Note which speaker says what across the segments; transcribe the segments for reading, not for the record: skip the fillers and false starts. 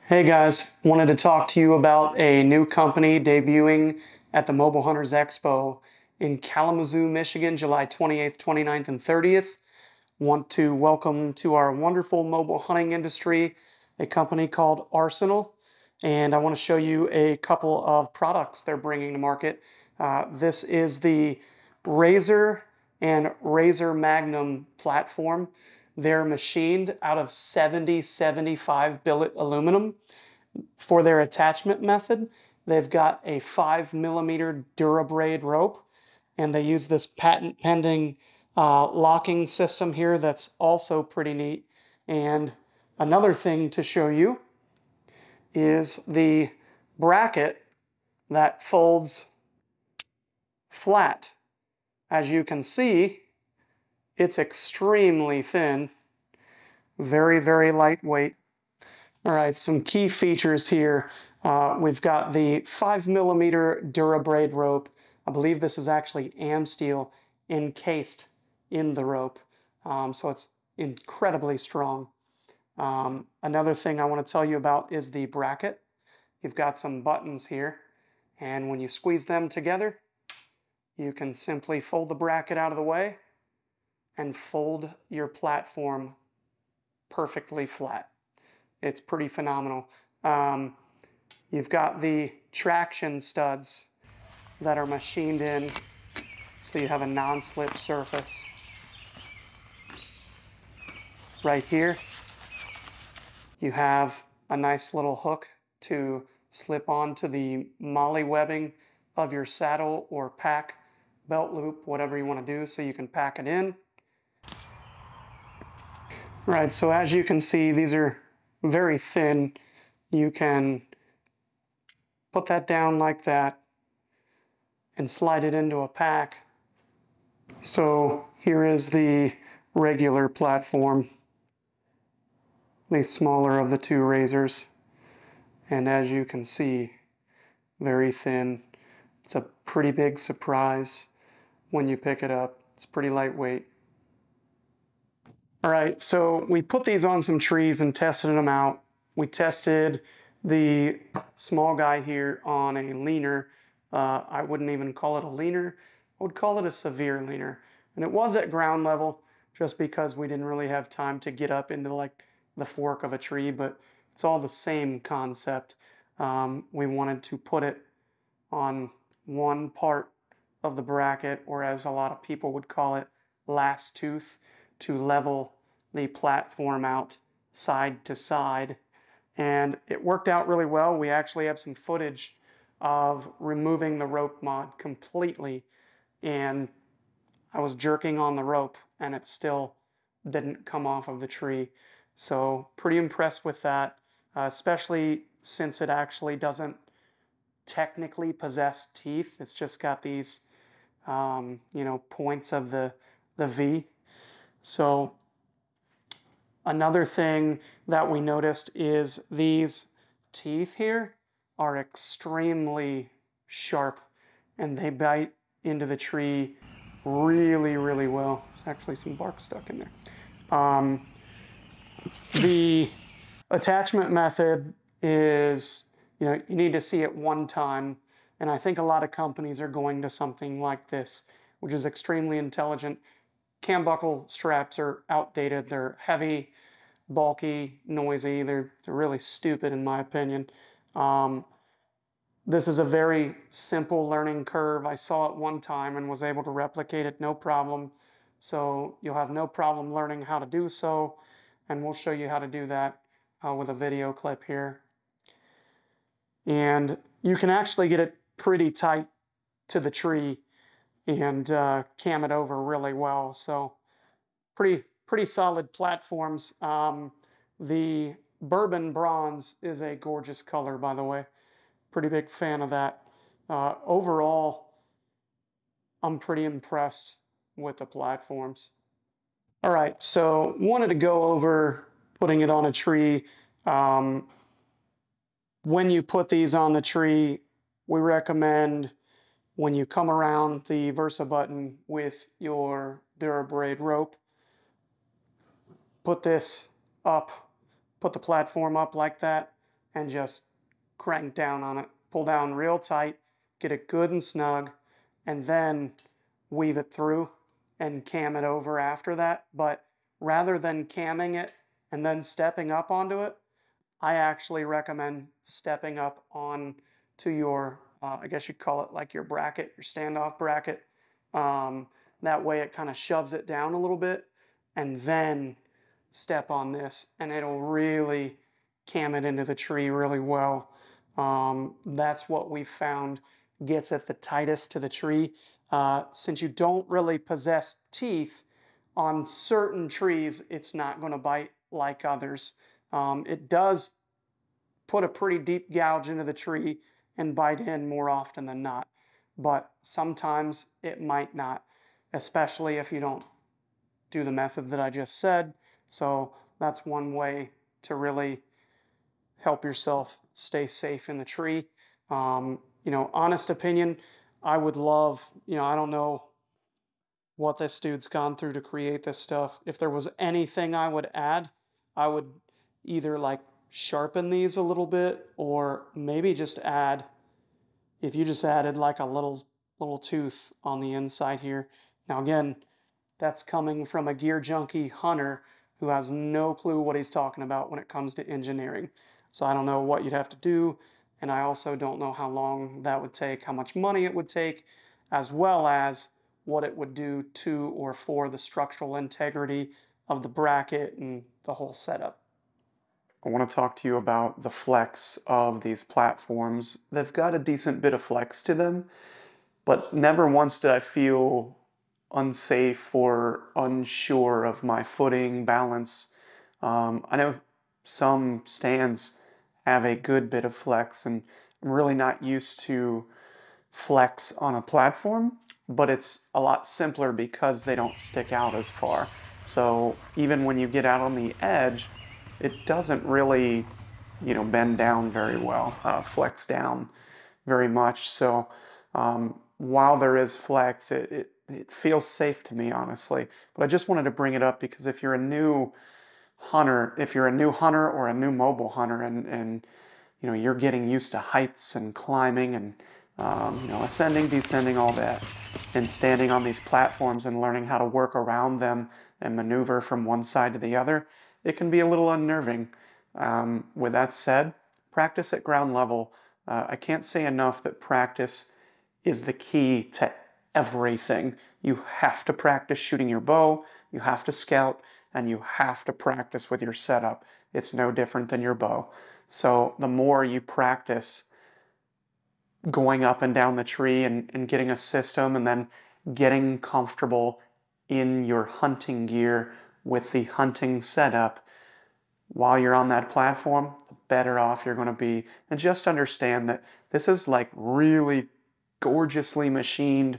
Speaker 1: Hey guys, wanted to talk to you about a new company debuting at the Mobile Hunters Expo in Kalamazoo, Michigan, July 28th, 29th, and 30th. Want to welcome to our wonderful mobile hunting industry a company called Arsenal, and I want to show you a couple of products they're bringing to market. This is the RZR and RZR Magnum platform. They're machined out of 70-75 billet aluminum. For their attachment method, they've got a 5mm DuraBraid rope, and they use this patent pending locking system here that's also pretty neat. And another thing to show you is the bracket that folds flat. As you can see, it's extremely thin, very, very lightweight. All right, some key features here. We've got the 5mm DuraBraid rope. I believe this is actually AmSteel encased in the rope, so it's incredibly strong. Another thing I want to tell you about is the bracket. You've got some buttons here, and when you squeeze them together, you can simply fold the bracket out of the way and fold your platform perfectly flat. It's pretty phenomenal. You've got the traction studs that are machined in, so you have a non-slip surface. Right here, you have a nice little hook to slip onto the molly webbing of your saddle or pack, belt loop, whatever you want to do, so you can pack it in. Right, so as you can see, these are very thin. You can put that down like that and slide it into a pack. So here is the regular platform, the smaller of the two RZRs. And as you can see, very thin. It's a pretty big surprise when you pick it up. It's pretty lightweight. All right, so we put these on some trees and tested them out. We tested the small guy here on a leaner. I wouldn't even call it a leaner. I would call it a severe leaner. And it was at ground level just because we didn't really have time to get up into like the fork of a tree, but it's all the same concept. We wanted to put it on one part of the bracket, or as a lot of people would call it, last tooth, to level the platform out side to side. And it worked out really well. We actually have some footage of removing the rope mod completely, and I was jerking on the rope and it still didn't come off of the tree. So pretty impressed with that, especially since it actually doesn't technically possess teeth. It's just got these points of the V. So another thing that we noticed is these teeth here are extremely sharp, and they bite into the tree really, really well. There's actually some bark stuck in there. The attachment method is, you need to see it one time, and I think a lot of companies are going to something like this, which is extremely intelligent. Cam buckle straps are outdated. They're heavy, bulky, noisy. They're really stupid in my opinion. This is a very simple learning curve. I saw it one time and was able to replicate it no problem. So you'll have no problem learning how to do so, and we'll show you how to do that with a video clip here. And you can actually get it pretty tight to the tree and cam it over really well. So pretty solid platforms. The bourbon bronze is a gorgeous color, by the way. Pretty big fan of that. Overall, I'm pretty impressed with the platforms. All right, so wanted to go over putting it on a tree. When you put these on the tree, we recommend when you come around the Versa button with your DuraBraid rope, put this up, put the platform up like that, and just crank down on it. Pull down real tight, get it good and snug, and then weave it through and cam it over after that. But rather than camming it and then stepping up onto it, I actually recommend stepping up on to your, I guess you'd call it like your bracket, your standoff bracket. That way it kind of shoves it down a little bit, and then step on this, and it'll really cam it into the tree really well. That's what we found gets it the tightest to the tree. Since you don't really possess teeth, on certain trees, it's not going to bite like others. It does put a pretty deep gouge into the tree and bite in more often than not, but sometimes it might not, especially if you don't do the method that I just said. So that's one way to really help yourself stay safe in the tree. Honest opinion, I would love, I don't know what this dude's gone through to create this stuff. If there was anything I would add, I would either like sharpen these a little bit, or maybe just add, if you just added like a little tooth on the inside here. Now again, that's coming from a gear junkie hunter who has no clue what he's talking about when it comes to engineering. So I don't know what you'd have to do, and I also don't know how long that would take, how much money it would take, as well as what it would do to or for the structural integrity of the bracket and the whole setup. I want to talk to you about the flex of these platforms. They've got a decent bit of flex to them, but never once did I feel unsafe or unsure of my footing, balance. I know some stands have a good bit of flex, and I'm really not used to flex on a platform, but it's a lot simpler because they don't stick out as far. So even when you get out on the edge, it doesn't really, bend down very well, flex down very much. So while there is flex, it feels safe to me, honestly. But I just wanted to bring it up because if you're a new hunter, or a new mobile hunter, and you're getting used to heights and climbing and ascending, descending, all that, and standing on these platforms and learning how to work around them and maneuver from one side to the other, it can be a little unnerving. With that said, practice at ground level. I can't say enough that practice is the key to everything. You have to practice shooting your bow, you have to scout, and you have to practice with your setup. It's no different than your bow. So the more you practice going up and down the tree and getting a system, and then getting comfortable in your hunting gear with the hunting setup while you're on that platform, the better off you're going to be. And just understand that this is like really gorgeously machined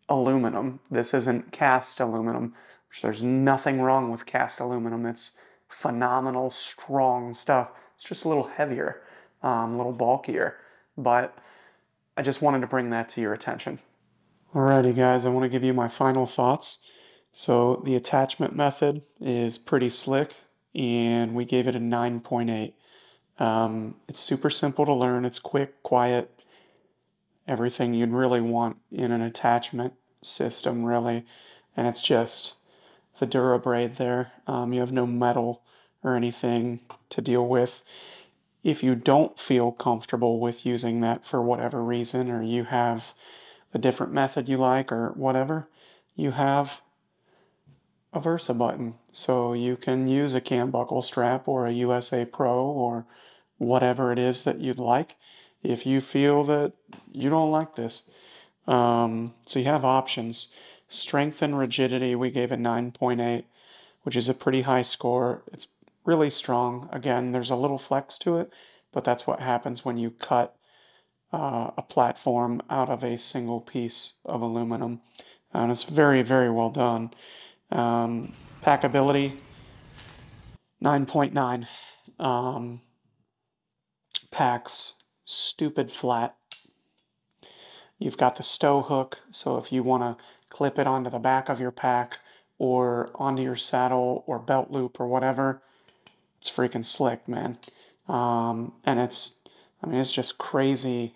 Speaker 1: aluminum. This isn't cast aluminum, which there's nothing wrong with cast aluminum. It's phenomenal, strong stuff. It's just a little heavier, a little bulkier, but I just wanted to bring that to your attention. Alrighty guys, I want to give you my final thoughts. So the attachment method is pretty slick, and we gave it a 9.8. It's super simple to learn. It's quick, quiet, everything you'd really want in an attachment system, really. And it's just the DuraBraid there. You have no metal or anything to deal with. If you don't feel comfortable with using that for whatever reason, or you have a different method you like or whatever, you have a Versa button. So you can use a cam buckle strap or a USA Pro or whatever it is that you'd like if you feel that you don't like this. So you have options. Strength and rigidity, we gave a 9.8, which is a pretty high score. It's really strong. Again, there's a little flex to it, but that's what happens when you cut a platform out of a single piece of aluminum. And it's very, very well done. Packability, 9.9. Packs stupid flat. You've got the stow hook, so if you want to clip it onto the back of your pack or onto your saddle or belt loop or whatever, it's freaking slick, man. And it's just crazy,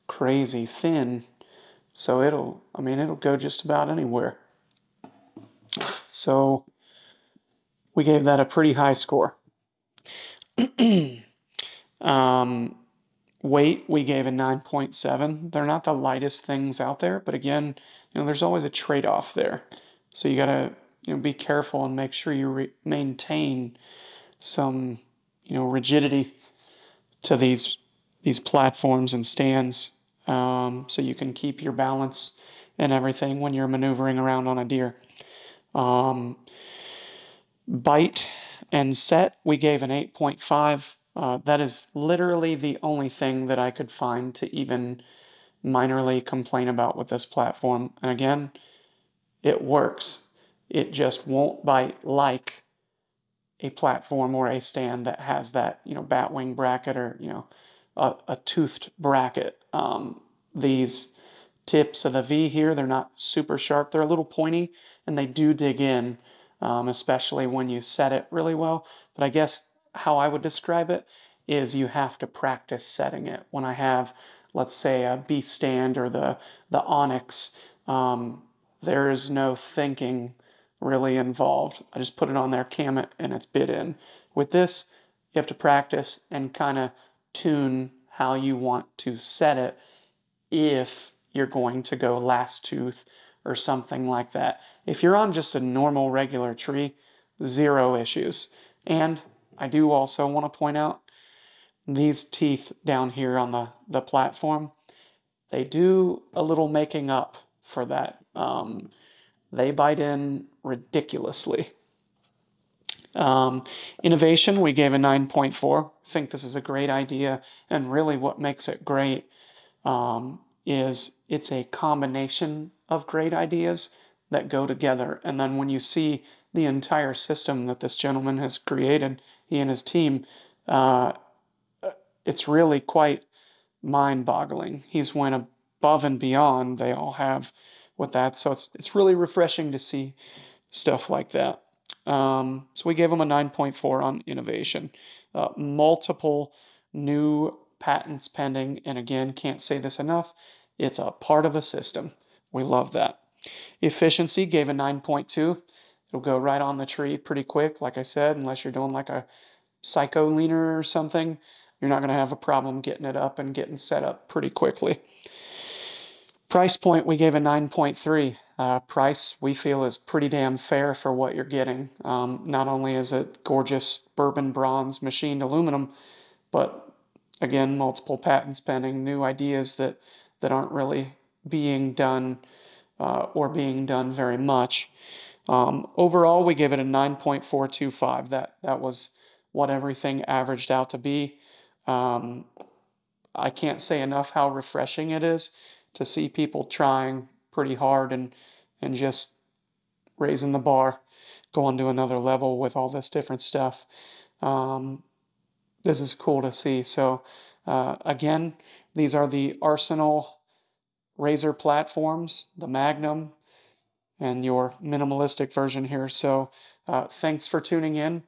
Speaker 1: crazy thin. So it'll go just about anywhere. So we gave that a pretty high score. um, Weight, we gave a 9.7. They're not the lightest things out there, but again, there's always a trade-off there. So you gotta, be careful and make sure you maintain some, rigidity to these platforms and stands, so you can keep your balance and everything when you're maneuvering around on a deer. Um, Bite and set, we gave an 8.5. That is literally the only thing that I could find to even minorly complain about with this platform. And again, it works. It just won't bite like a platform or a stand that has that, bat wing bracket or, a toothed bracket. These tips of the V here, they're not super sharp. They're a little pointy and they do dig in, especially when you set it really well. But I guess how I would describe it is you have to practice setting it. When I have, let's say, a B stand or the Onyx, there is no thinking really involved. I just put it on there, cam it, and it's bit in. With this, you have to practice and kind of tune how you want to set it if you're going to go last tooth or something like that. If you're on just a normal regular tree, zero issues. And I do also want to point out these teeth down here on the platform, they do a little making up for that. They bite in ridiculously. Innovation, we gave a 9.4. I think this is a great idea, and really what makes it great is it's a combination of great ideas that go together. And then when you see the entire system that this gentleman has created, he and his team, it's really quite mind-boggling. He's went above and beyond. They all have with that, so it's really refreshing to see stuff like that. So we gave him a 9.4 on innovation. Multiple new patents pending, and again, can't say this enough, it's a part of a system. We love that. Efficiency gave a 9.2. It'll go right on the tree pretty quick, like I said, unless you're doing like a psycho leaner or something. You're not going to have a problem getting it up and getting set up pretty quickly. Price point, we gave a 9.3. Price, we feel, is pretty damn fair for what you're getting. Not only is it gorgeous bourbon bronze machined aluminum, but again, multiple patents pending, new ideas that aren't really being done or being done very much. Overall, we give it a 9.425. That was what everything averaged out to be. I can't say enough how refreshing it is to see people trying pretty hard and just raising the bar, going to another level with all this different stuff. This is cool to see. So again, these are the Arsenal RZR platforms, the Magnum, and your minimalistic version here. So thanks for tuning in.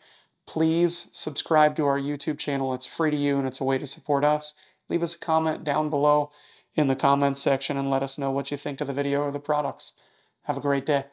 Speaker 1: Please subscribe to our YouTube channel. It's free to you and it's a way to support us. Leave us a comment down below in the comments section and let us know what you think of the video or the products. Have a great day.